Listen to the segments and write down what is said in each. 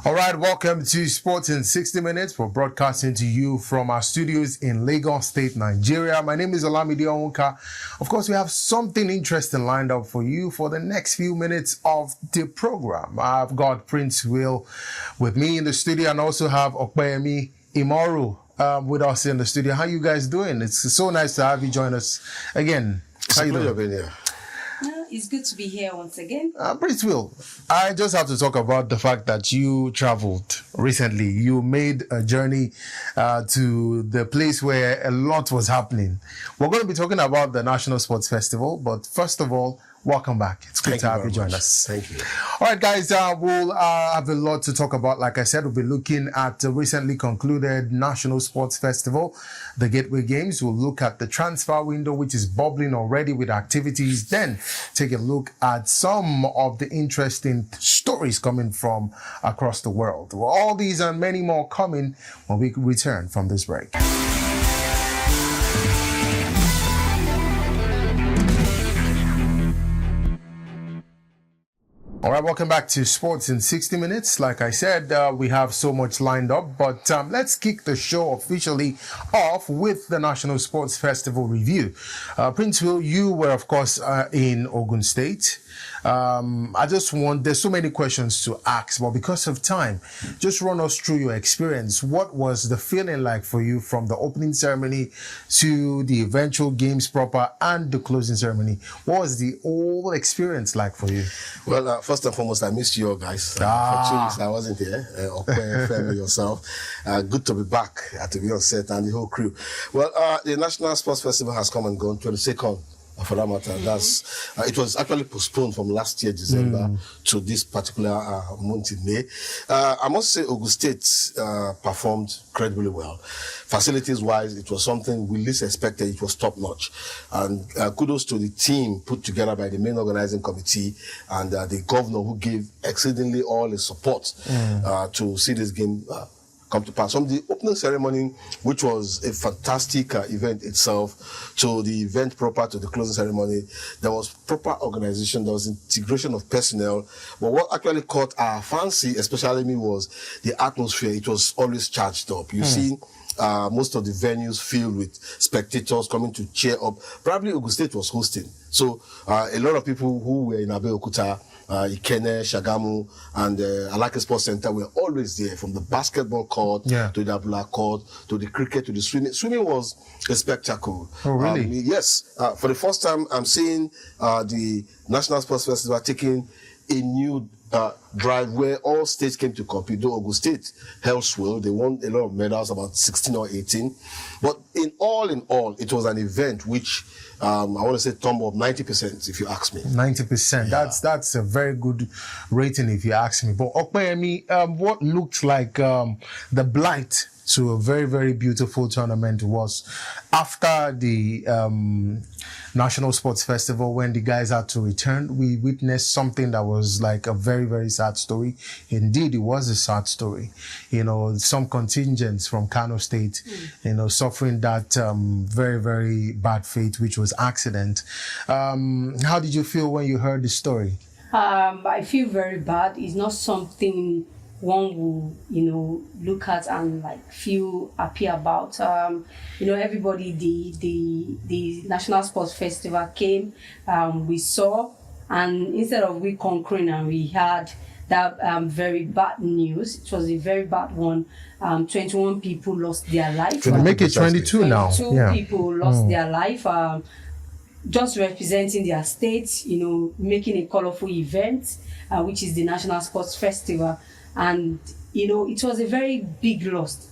All right, welcome to Sports in 60 Minutes. We're broadcasting to you from our studios in Lagos State, Nigeria. My name is Olamide Onwuka. Of course, we have something interesting lined up for you for the next few minutes of the program. I've got Princewill with me in the studio and also have Okpeyemi Imoru with us in the studio. How you guys doing? It's so nice to have you join us again. How you doing? It's good to be here once again. Princewill, I just have to talk about the fact that you traveled recently. You made a journey to the place where a lot was happening. We're going to be talking about the National Sports Festival, but first of all, welcome back. It's good to have you join us. Thank you. All right, guys, we'll have a lot to talk about. Like I said, we'll be looking at the recently concluded National Sports Festival, the Gateway Games. We'll look at the transfer window, which is bubbling already with activities. Then take a look at some of the interesting stories coming from across the world. Well, all these and many more coming when we return from this break. All right, welcome back to Sports in 60 Minutes. Like I said, we have so much lined up, but let's kick the show officially off with the National Sports Festival review. Princewill, you were, of course, in Ogun State. There's so many questions to ask, but because of time, just run us through your experience. What was the feeling like for you from the opening ceremony to the eventual games proper and the closing ceremony? What was the whole experience like for you? Well, first and foremost, I missed you all guys. For 2 weeks I wasn't here. Yourself. Good to be back, to be on set, and the whole crew. Well, the National Sports Festival has come and gone, 22nd. For that matter, it was actually postponed from last year, December, to this particular month in May. I must say, Ogun State performed incredibly well. Facilities-wise, it was something we least expected. It was top-notch. And kudos to the team put together by the main organizing committee and the governor who gave exceedingly all his support to see this game come to pass. From the opening ceremony, which was a fantastic event itself, to the event proper, to the closing ceremony, there was proper organization, there was integration of personnel. But what actually caught our fancy, especially me, was the atmosphere. It was always charged up. You see most of the venues filled with spectators coming to cheer up. Probably Ogun State was hosting. So a lot of people who were in Abeokuta, Ikene, Shagamu, and Alake Sports Center were always there, from the basketball court to the Abula court, to the cricket, to the swimming. Swimming was a spectacle. Oh, really? Yes. For the first time, I'm seeing the National Sports Festival taking a new drive where all states came to compete. Though Ogun State held well, they won a lot of medals, about 16 or 18. But in all, it was an event which I want to say thumb of 90%, if you ask me. 90%. Yeah. That's a very good rating, if you ask me. But Okpeyemi, what looked like the blight to a very, very beautiful tournament was after the National Sports Festival, when the guys had to return, we witnessed something that was like a very, very sad story. Indeed, it was a sad story. You know, some contingents from Kano State, suffering that very, very bad fate, which was accident. How did you feel when you heard the story? I feel very bad. It's not something one will, look at and feel happy about. Everybody, the National Sports Festival came, we saw, and instead of we conquering and we had that very bad news, it was a very bad one. 21 people lost their life. They make it 22 now. 22 people lost their life. Just representing their state, making a colorful event, which is the National Sports Festival. And, it was a very big loss,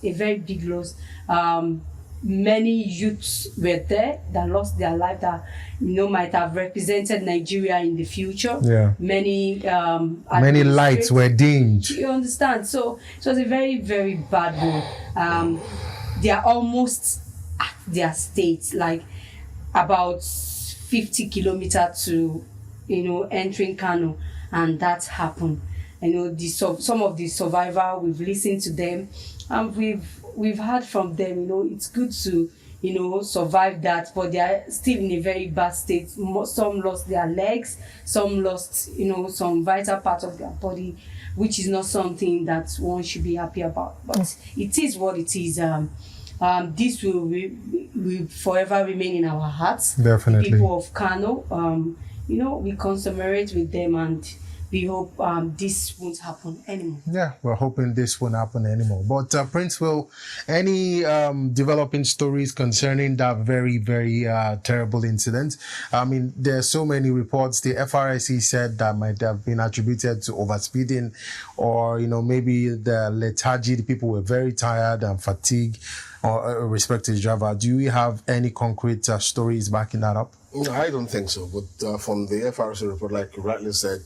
Many youths were there that lost their life that, might have represented Nigeria in the future. Yeah. Many lights were dimmed. You understand? So it was a very, very bad one. They are almost at their state, about 50 kilometers to, entering Kano, and that happened. Some of the survivors, we've listened to them, and we've heard from them. It's good to survive that, but they are still in a very bad state. Some lost their legs, some lost some vital parts of their body, which is not something that one should be happy about. But it is what it is. This will forever remain in our hearts. Definitely. The people of Kano, we commemorate with them, and we hope this won't happen anymore. Yeah, we're hoping this won't happen anymore. But Princewill, any developing stories concerning that very, very terrible incident? I mean, there are so many reports. The FRSC said that might have been attributed to overspeeding, or maybe the lethargy. The people were very tired and fatigued, or a respective driver. Do you have any concrete stories backing that up? No, I don't think so. But from the FRC report, like you rightly said,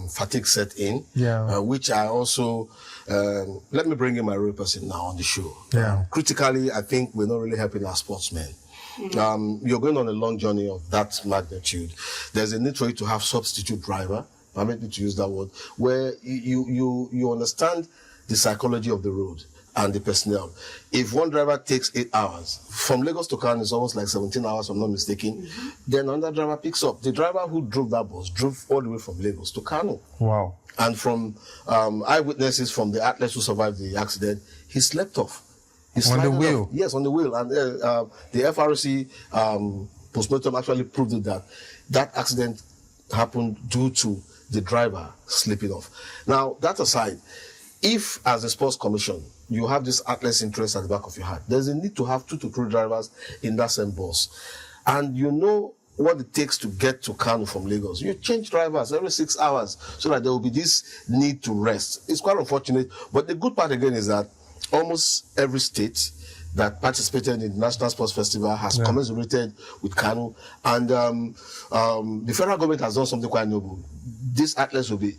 fatigue set in. Yeah. Which I also, let me bring in my real person now on the show. Yeah. Critically, I think we're not really helping our sportsmen. You're going on a long journey of that magnitude. There's a need for you to have substitute driver. Permit me to use that word, where you understand the psychology of the road and the personnel. If one driver takes 8 hours, from Lagos to Kano is almost like 17 hours, if I'm not mistaken, then another driver picks up. The driver who drove that bus drove all the way from Lagos to Kano. Wow. And from eyewitnesses from the athletes who survived the accident, he slept off. On the wheel? Off. Yes, on the wheel. And the FRC postmortem actually proved it that accident happened due to the driver sleeping off. Now, that aside, if as a sports commission, you have this athlete's interest at the back of your heart, there's a need to have 2 to 3 drivers in that same bus. And you know what it takes to get to Kano from Lagos. You change drivers every 6 hours so that there will be this need to rest. It's quite unfortunate. But the good part again is that almost every state that participated in the National Sports Festival has commiserated with Kano. And the federal government has done something quite noble. These athletes will be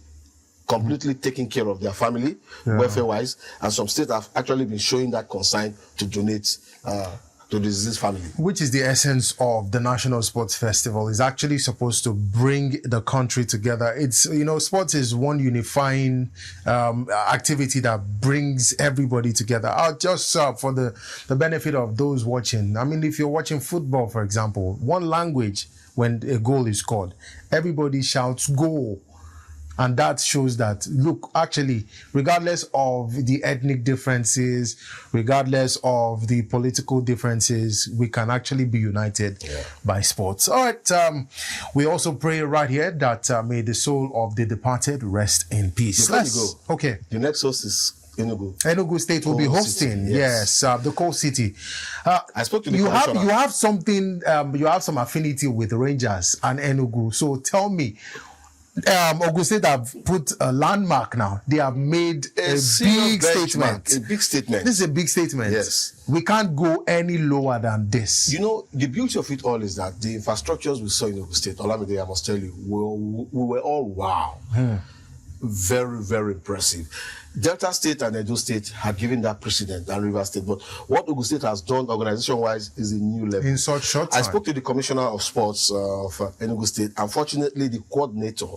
completely taking care of their family, welfare-wise, and some states have actually been showing that concern to donate to the deceased family. Which is the essence of the National Sports Festival. It's actually supposed to bring the country together. It's, sports is one unifying activity that brings everybody together. Just for the benefit of those watching, I mean, if you're watching football, for example, one language, when a goal is scored, everybody shouts goal. And that shows that, look, actually, regardless of the ethnic differences, regardless of the political differences, we can actually be united by sports. All right. We also pray right here that may the soul of the departed rest in peace. Before you go, okay. The next host is Enugu. Enugu State will be hosting, city, yes, the coal city. I spoke to the you have something, you have some affinity with Rangers and Enugu. So tell me, Ogun State have put a landmark now. They have made a big statement. A big statement. This is a big statement. Yes. We can't go any lower than this. The beauty of it all is that the infrastructures we saw in Ogun State, Olamide, I must tell you, we were all wow. Very, very impressive. Delta State and Edo State had given that precedent, and River State. But what Ogun State has done organization-wise is a new level. In such short time. I spoke to the Commissioner of Sports of Enugu State. Unfortunately, the coordinator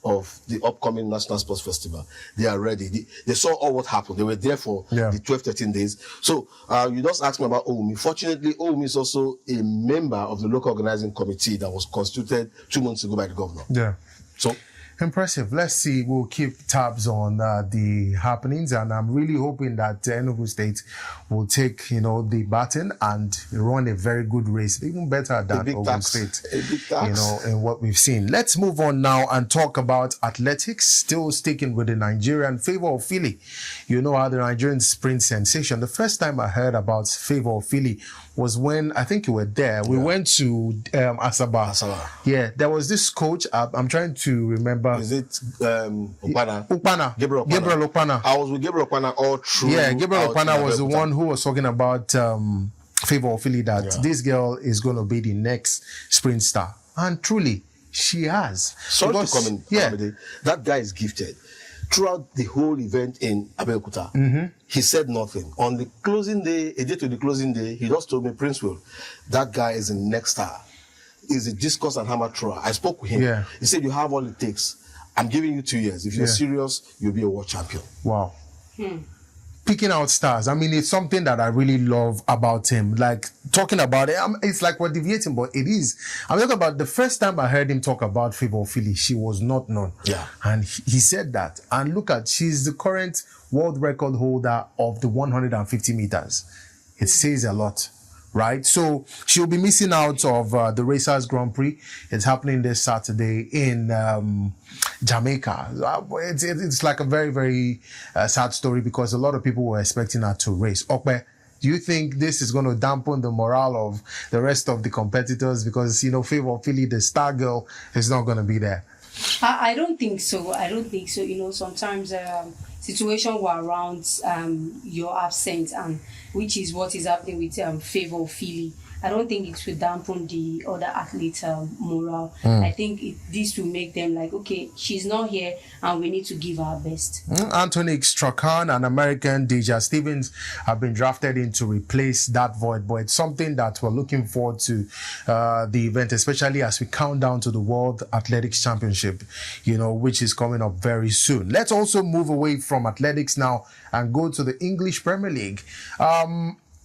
of the upcoming National Sports Festival, they are ready. They saw all what happened. They were there for the 12, 13 days. So you just asked me about OUMI. Fortunately, OUMI is also a member of the local organizing committee that was constituted 2 months ago by the governor. Yeah. So impressive. Let's see. We'll keep tabs on the happenings, and I'm really hoping that Enugu State will take, the baton and run a very good race, even better than Ogun State. A big tax. In what we've seen. Let's move on now and talk about athletics. Still sticking with the Nigerian Favour Ofili. You know how the Nigerian sprint sensation. The first time I heard about Favour Ofili was when, I think you were there. We went to Asaba. Yeah, there was this coach. I'm trying to remember. Is it Ukpana? Ukpana. Gabriel Ukpana. I was with Gabriel Ukpana all through. Yeah, Gabriel Ukpana was the one who was talking about Favour Ofili, that this girl is going to be the next sprint star. And truly, she has. Sorry to come in. That guy is gifted. Throughout the whole event in Abeokuta, he said nothing. On the closing day, a day to the closing day, he just told me, Princewill, that guy is the next star. He's a discus and hammer thrower. I spoke with him. Yeah. He said, you have all it takes. I'm giving you 2 years. If you're serious, you'll be a world champion. Wow. picking out stars. I mean, it's something that I really love about him. Like, talking about it, it's like we're deviating, but it is. I'm talking about the first time I heard him talk about Favour Ofili, she was not known. Yeah. And he said that. And look at, she's the current world record holder of the 150 meters. It says a lot, right? So she'll be missing out of the Racers Grand Prix. It's happening this Saturday in Jamaica. It's like a very, very sad story because a lot of people were expecting her to race. Okpe, do you think this is going to dampen the morale of the rest of the competitors? Because, you know, Favour Ofili, the star girl, is not going to be there. I don't think so. You know, sometimes situations were around your absence, and which is what is happening with Favour Ofili. I don't think it will dampen the other athletes' morale. I think this will make them like, okay, she's not here and we need to give her our best. Anthony Strachan and American Deja Stevens have been drafted in to replace that void, but it's something that we're looking forward to the event, especially as we count down to the World Athletics Championship, you know, which is coming up very soon. Let's also move away from athletics now and go to the English Premier League.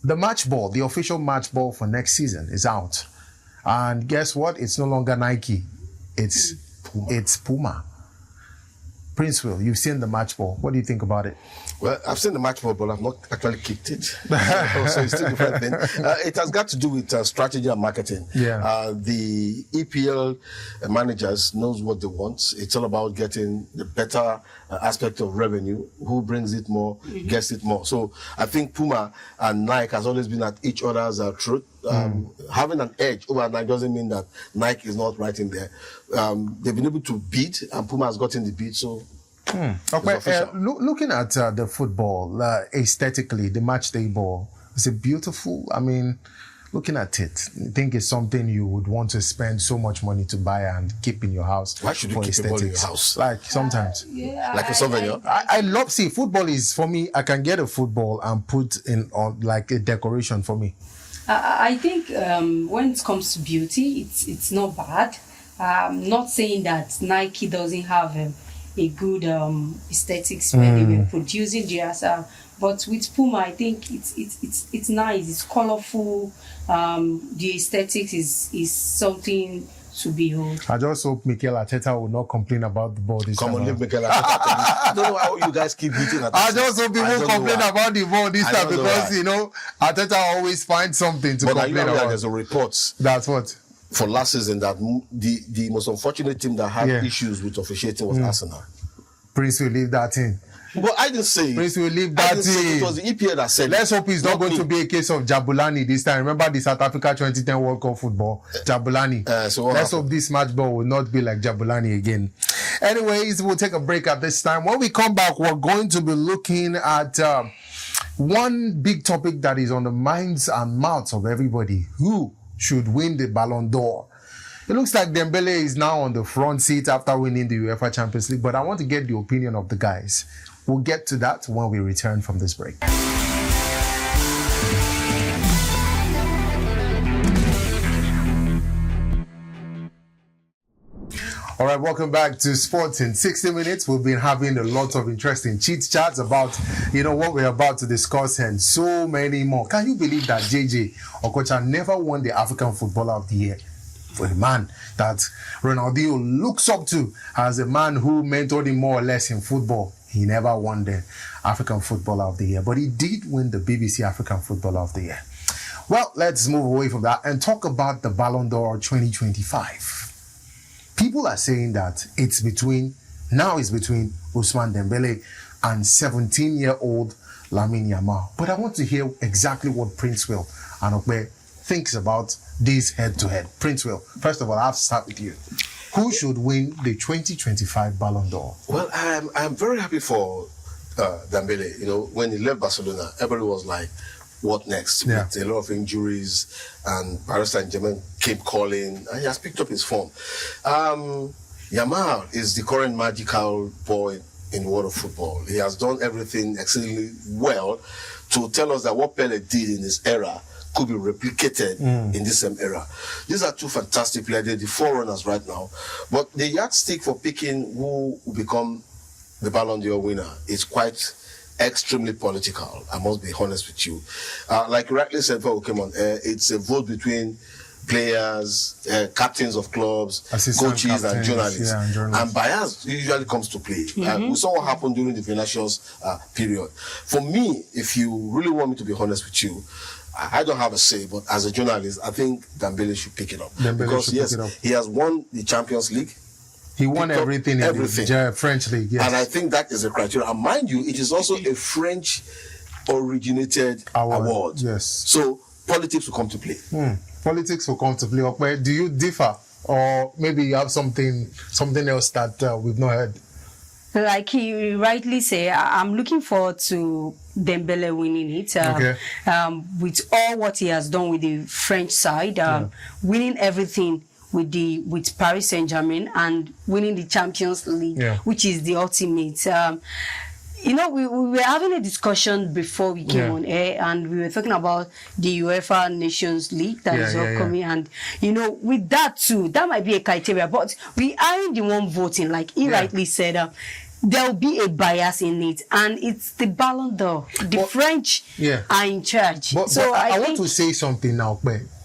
The match ball, the official match ball for next season is out. And guess what? It's no longer Nike. It's Puma. Princewill, you've seen the match ball. What do you think about it? Well, I've seen the match ball, but I've not actually kicked it. So it's two different things. It has got to do with strategy and marketing. Yeah. The EPL managers knows what they want. It's all about getting the better aspect of revenue. Who brings it more, gets it more. So I think Puma and Nike has always been at each other's throat. Having an edge over Nike doesn't mean that Nike is not right in there. They've been able to beat, and Puma has gotten the beat. So. Okay, looking at the football aesthetically, the match day ball, is it beautiful? I mean, looking at it, I think it's something you would want to spend so much money to buy and keep in your house. Why should you keep a ball in your house? Like sometimes, like a souvenir. I love football is for me. I can get a football and put in on like a decoration for me. I think when it comes to beauty, it's not bad. I'm not saying that Nike doesn't have a good aesthetics when they were producing theirs, but with Puma, I think it's nice. It's colorful. The aesthetics is something to behold. I just hope Mikel Arteta will not complain about the ball this time. Come on, leave Mikel Arteta. I don't know how you guys keep beating Arteta. I just hope he won't complain about the ball this time because, you know, Arteta always finds something to complain about. There's a report. That's what. For last season, that the most unfortunate team that had issues with officiating was Arsenal. Prince will leave that in. But I didn't say it. Prince will leave that in. It was the EPL that said Let's hope it's not going to be a case of Jabulani this time. Remember the South Africa 2010 World Cup football? Jabulani. Let's hope this match ball will not be like Jabulani again. Anyways, we'll take a break at this time. When we come back, we're going to be looking at one big topic that is on the minds and mouths of everybody. Who should win the Ballon d'Or? It looks like Dembele is now on the front seat after winning the UEFA Champions League, but I want to get the opinion of the guys. We'll get to that when we return from this break. All right, welcome back to Sports in 60 Minutes. We've been having a lot of interesting chit-chats about, you know, what we're about to discuss and so many more. Can you believe that JJ Okocha never won the African Footballer of the Year? For the man that Ronaldinho looks up to as a man who mentored him more or less in football. He never won the African Footballer of the Year, but he did win the BBC African Footballer of the Year. Well, let's move away from that and talk about the Ballon d'Or 2025. People are saying that it's between Ousmane Dembele and 17-year-old Lamine Yamal. But I want to hear exactly what Princewill and Okpe thinks about this head-to-head. Princewill, first of all, I'll start with you. Who should win the 2025 Ballon d'Or? Well, I'm very happy for Dembele. You know, when he left Barcelona, everybody was like, what next? Yeah. With a lot of injuries, and Paris Saint-Germain came calling, and he has picked up his form. Yamal is the current magical boy in the world of football. He has done everything exceedingly well to tell us that what Pele did in his era could be replicated in this same era. These are two fantastic players. They're the forerunners right now. But the yardstick for picking who will become the Ballon d'Or winner is quite extremely political. I must be honest with you. Like you rightly said before we came on, it's a vote between players, captains of clubs, Assistant coaches, captains, and journalists. yeah, and journalists. And bias usually comes to play. We saw what happened during the Vinicius period. For me, if you really want me to be honest with you, I don't have a say, but as a journalist, I think Dembele should pick it up. Because yes, he has won the Champions League. He won everything in the French league, yes. And I think that is a criteria. And mind you, it is also a French originated award. Yes. So politics will come to play. Politics will come to play. Okay, do you differ? Or maybe you have something else that we've not heard? Like you rightly say, I'm looking forward to Dembele winning it. With all what he has done with the French side, winning everything with Paris Saint-Germain and winning the Champions League, which is the ultimate. We were having a discussion before we came on air, and we were talking about the UEFA Nations League that is upcoming. And, with that too, that might be a criteria, but we aren't the one voting, like he rightly said. There will be a bias in it, and it's the Ballon d'Or. The French are in charge. But I want to say something now.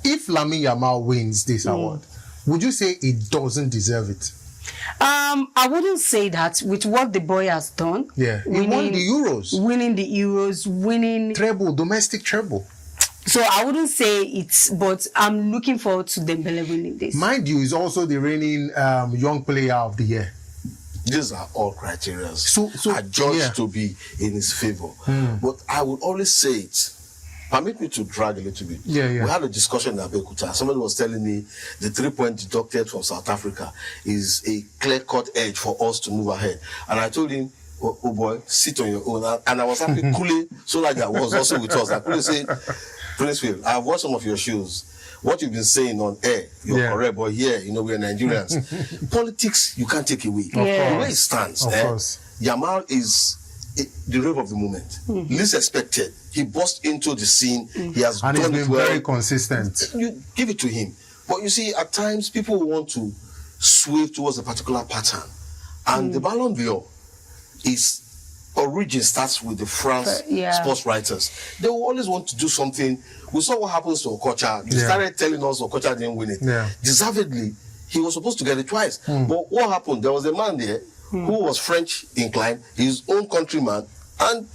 If Lamine Yamal wins this award, would you say he doesn't deserve it? I wouldn't say that with what the boy has done. Yeah, he won the Euros. Winning treble, domestic treble. So I wouldn't say it's, but I'm looking forward to Dembele winning this. Mind you, he's also the reigning young player of the year. These are all criteria so adjudged to be in his favor. But I would always say it. Permit me to drag a little bit. We had a discussion in Abeokuta. Somebody was telling me the 3-point deducted from South Africa is a clear-cut edge for us to move ahead. And I told him, oh boy, sit on your own. And I was happy. Kule Solaja was also with us. I couldn't say, Princewill, I've watched some of your shows. What you've been saying on air, you're correct, but here, we're Nigerians. Politics, you can't take away. The way it stands, Yamal is the rave of the moment. Least expected. He burst into the scene. He has done it well. Very consistent. You give it to him. But you see, at times, people want to sway towards a particular pattern. And the Ballon d'Or, its origin starts with the France sports writers. They will always want to do something. We saw what happens to Okocha. You started telling us Okocha didn't win it. Deservedly, he was supposed to get it twice. But what happened? There was a man there who was French inclined, his own countryman, and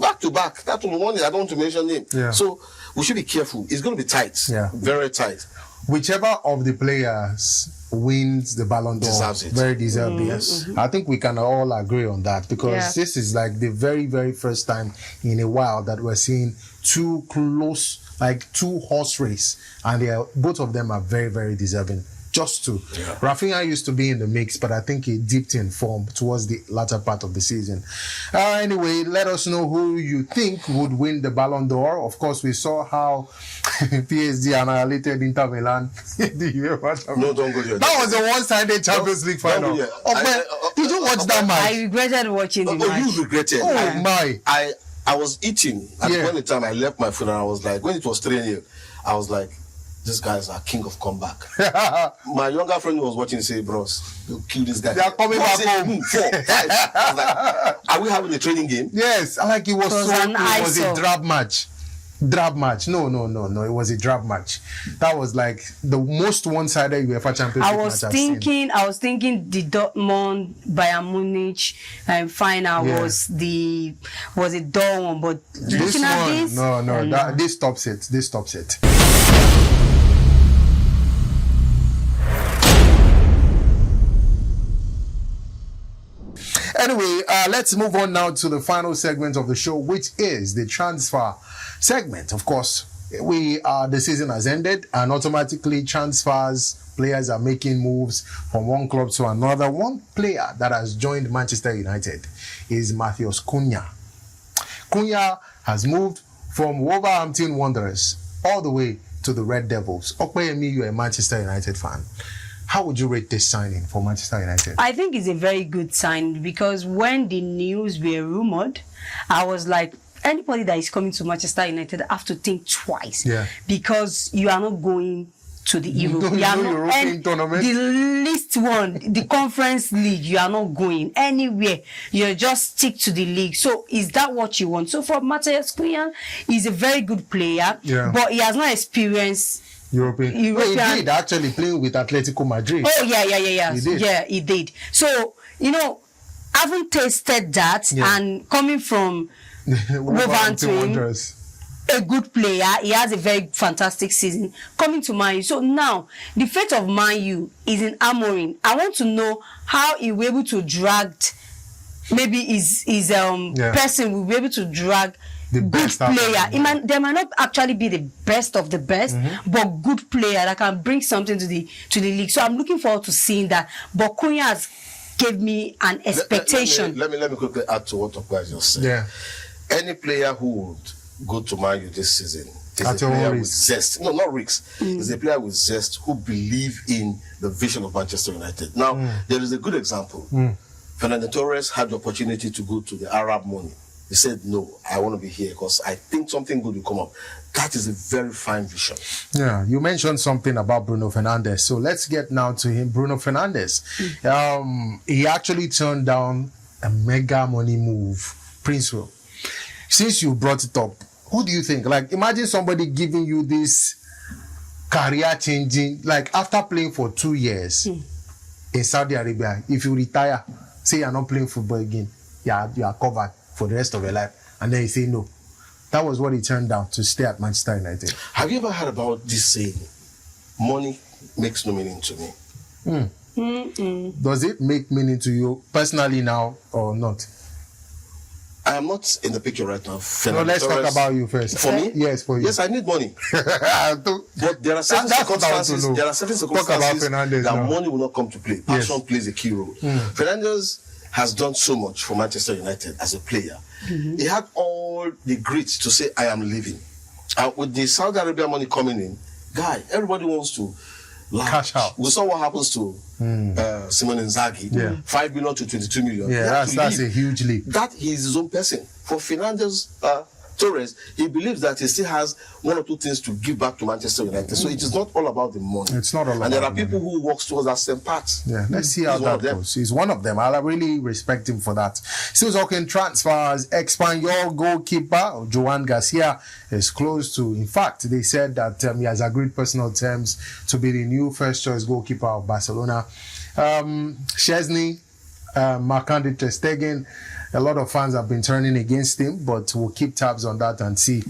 back to back. That one, I don't want to mention him. So we should be careful. It's going to be tight. Very tight. Whichever of the players wins the Ballon d'Or, deserves it. Very deserved. Yes, I think we can all agree on that, because this is like the very, very first time in a while that we're seeing two close, like two horse race, and both of them are very, very deserving. Just two. Rafinha used to be in the mix, but I think he dipped in form towards the latter part of the season. Anyway, let us know who you think would win the Ballon d'Or. Of course, we saw how PSG annihilated Inter Milan in the UEFA. No, don't go there. That was a one-sided Champions League final. Did you watch that match? I regretted watching the match. You regretted? Oh my! I was eating at the point in time I left my food, and I was like, when it was 3-0, I was like, these guys are king of comeback. My younger friend who was watching say, bros, you kill this guy. They are coming back home. 4, 5. I was like, are we having a training game? Yes, like it was a drab match. No. It was a drab match. That was like the most one-sided UEFA Champions League match I've seen. I was thinking the Dortmund Bayern Munich final was a dull one, but this looking at this, this stops it. This stops it. Anyway, let's move on now to the final segment of the show, which is the transfer segment. Of course, the season has ended, and automatically players are making moves from one club to another. One player that has joined Manchester United is Matheus Cunha. Cunha has moved from Wolverhampton Wanderers all the way to the Red Devils. Okpeyemi, you're a Manchester United fan. How would you rate this signing for Manchester United? I think it's a very good sign, because when the news were rumored, I was like, anybody that is coming to Manchester United have to think twice. Because you are not going to the Europe. No European tournament. The least one, the conference league, you are not going anywhere. You just stick to the league. So is that what you want? So for Matthias Cunha, he's a very good player, but he has not experienced European. Well, he did actually playing with Atletico Madrid. Oh yeah. He did. Yeah, he did. So having tasted that and coming from Wolverhampton, a good player, he has a very fantastic season coming to Man U. So now the fate of Man U is in Amorim. I want to know how he will be able to drag, maybe his person will be able to drag the good player. They might not actually be the best of the best, but good player that can bring something to the league. So I'm looking forward to seeing that. But Cunha has gave me an expectation. Let me quickly add to what Okwa just said. Yeah. Any player who would go to Man U this season is a player with zest. No, not risks. Is a player with zest who believe in the vision of Manchester United. Now, there is a good example. Fernando Torres had the opportunity to go to the Arab money. He said, no, I want to be here because I think something good will come up. That is a very fine vision. Yeah, you mentioned something about Bruno Fernandes. So let's get now to him. Bruno Fernandes. He actually turned down a mega money move, Princewill. Since you brought it up, who do you think? Like, imagine somebody giving you this career-changing, like after playing for 2 years in Saudi Arabia, if you retire, say you're not playing football again, you are covered for the rest of your life, and then you say no. That was what he turned down to stay at Manchester United. Have you ever heard about this saying, money makes no meaning to me? Does it make meaning to you personally now or not? I am not in the picture right now. No, let's talk about you first. For me? Yes, for you. Yes, I need money. But there are certain circumstances that money will not come to play. Passion plays a key role. Fernandes has done so much for Manchester United as a player. He had all the grit to say, I am leaving. And with the Saudi Arabia money coming in, everybody wants to cash out. We saw what happens to Simone Inzaghi. 5 million to 22 million. Yeah, that's a huge leap. That he is his own person. For Fernandes Torres, he believes that he still has one or two things to give back to Manchester United. So it is not all about the money. It's not all about And there are people who work towards that same path. Yeah, let's see how that goes. He's one of them. I really respect him for that. Still talking transfers. Espanyol goalkeeper Joan Garcia is close to. In fact, they said that he has agreed personal terms to be the new first choice goalkeeper of Barcelona. Szczesny, Marc-Andre ter Stegen. A lot of fans have been turning against him, but we'll keep tabs on that and see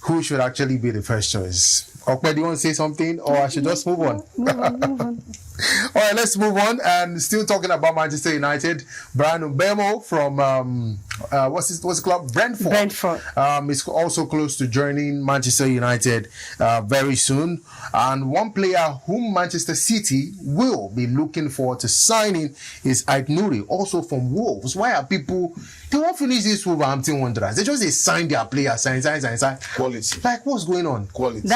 who should actually be the first choice. Okpe, do you want to say something, or I should just move on? Move on. All right, let's move on. And still talking about Manchester United, Brian Mbeumo from what's the club? Brentford. Is also close to joining Manchester United very soon. And one player whom Manchester City will be looking forward to signing is Ait Nouri, also from Wolves. Why are people? They won't finish this Wolverhampton Wanderers. They just sign their players, sign. Quality. Like, what's going on? Quality.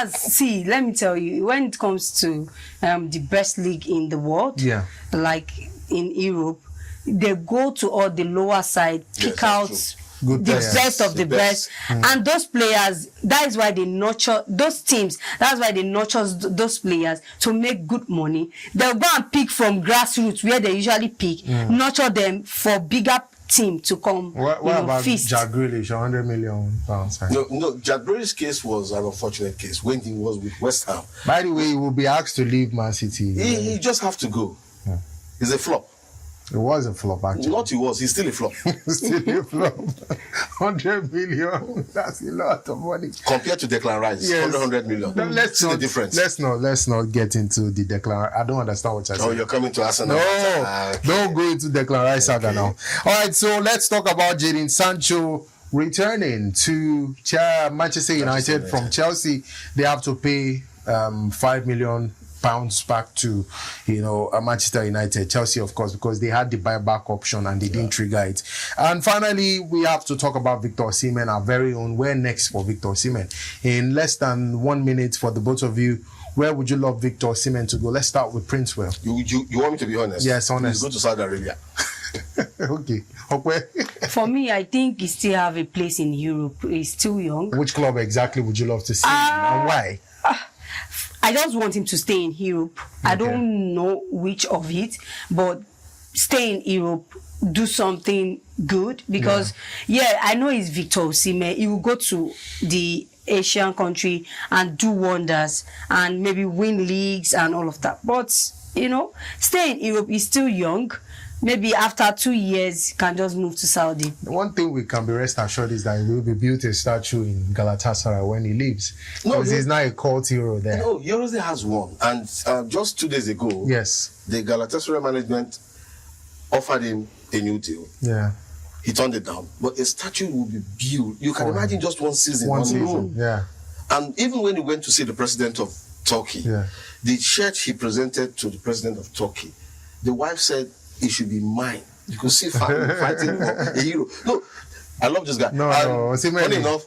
See, let me tell you, when it comes to the best league in the world, like in Europe, they go to all the lower side, pick out the best of the best. And those players, that is why they nurture those teams. That's why they nurture those players to make good money. They'll go and pick from grassroots where they usually pick, nurture them for bigger team to come. What about feast. Jack Grealish, £100 million? No, Jack Grealish's case was an unfortunate case when he was with West Ham. By the way, he will be asked to leave Man City. He just have to go. It's a flop. It was a flop, actually. Not he was, he's still a flop. Still a flop. 100 million, that's a lot of money. Compared to Declan Rice, 100 million. Let's see the difference. Let's not get into the Declan. I don't understand what you're saying. Oh, you're coming to Arsenal. No, don't go into Declan Rice saga now. All right, so let's talk about Jadon Sancho returning to Manchester United from Chelsea. They have to pay £5 million back to Manchester United. Chelsea, of course, because they had the buyback option and they didn't trigger it. And finally, we have to talk about Victor Osimhen, our very own. Where next for Victor Osimhen? In less than 1 minute for the both of you, where would you love Victor Osimhen to go? Let's start with Princewill. You want me to be honest? Yes, honest. Go to Saudi Arabia. Okay. For me, I think he still have a place in Europe. He's still young. Which club exactly would you love to see and why? I just want him to stay in Europe. I don't know which of it, but stay in Europe, do something good, because I know it's Victor Osimhen. He will go to the Asian country and do wonders and maybe win leagues and all of that. But stay in Europe. He's still young. Maybe after 2 years, can just move to Saudi. One thing we can be rest assured is that he will be built a statue in Galatasaray when he leaves. Because he's not a cult hero there. No, he already has one. And just 2 days ago, the Galatasaray management offered him a new deal. Yeah. He turned it down. But a statue will be built. You can imagine just one season. One season, yeah. And even when he went to see the president of Turkey, the shirt he presented to the president of Turkey, the wife said, it should be mine. You could see family fighting for a hero. No, I love this guy. Funny enough,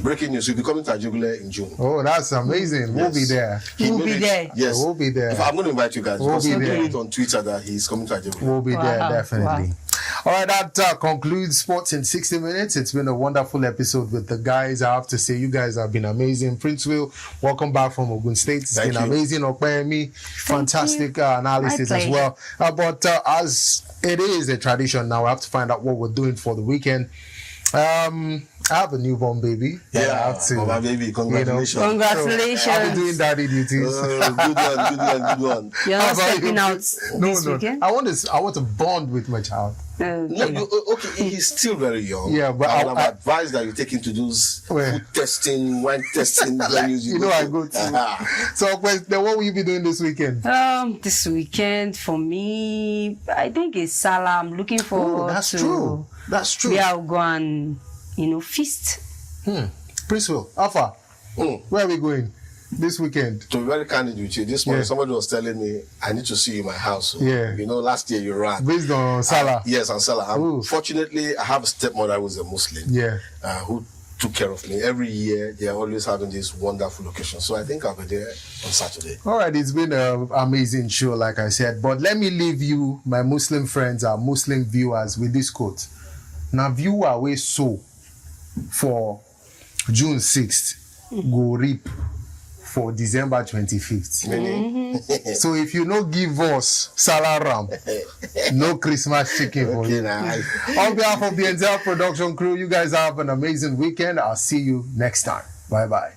breaking news, he'll be coming to Ajugule in June. Oh, that's amazing. We'll be there. We'll be there. Yes. We'll be there. I'm going to invite you guys. We'll be there. It on Twitter that he's coming to Ajugule. We'll be there, definitely. All right, that concludes Sports in 60 Minutes. It's been a wonderful episode with the guys. I have to say, you guys have been amazing. Princewill, welcome back from Ogun State. It's been amazing. Okpeyemi, fantastic analysis as well. But as it is a tradition now, I have to find out what we're doing for the weekend. I have a newborn baby. Yeah, I have to. My baby, congratulations. Congratulations. So I'll be doing daddy duties. Good one. You're not stepping out this weekend? I want to bond with my child. Okay, he's still very young. Yeah, but I would advise that you take him to those food testing, wine testing venues. I go to. So, then what will you be doing this weekend? This weekend for me, I think it's Salah. I'm looking forward to. That's true. Yeah, I'll go and feast. Princewill, Alpha, where are we going this weekend? To be very candid with you, this morning somebody was telling me, I need to see you in my house. So, last year you ran. Based on Salah? Yes, on Salah. Fortunately, I have a stepmother who is a Muslim. Who took care of me. Every year, they are always having this wonderful occasion. So I think I'll be there on Saturday. All right, it's been an amazing show, like I said. But let me leave you, my Muslim friends, our Muslim viewers, with this quote. Now, viewer we sow for June 6th, go reap for December 25th. So if you no give us Salah Ram, no Christmas chicken for you. On behalf of the entire production crew, you guys have an amazing weekend. I'll see you next time. Bye-bye.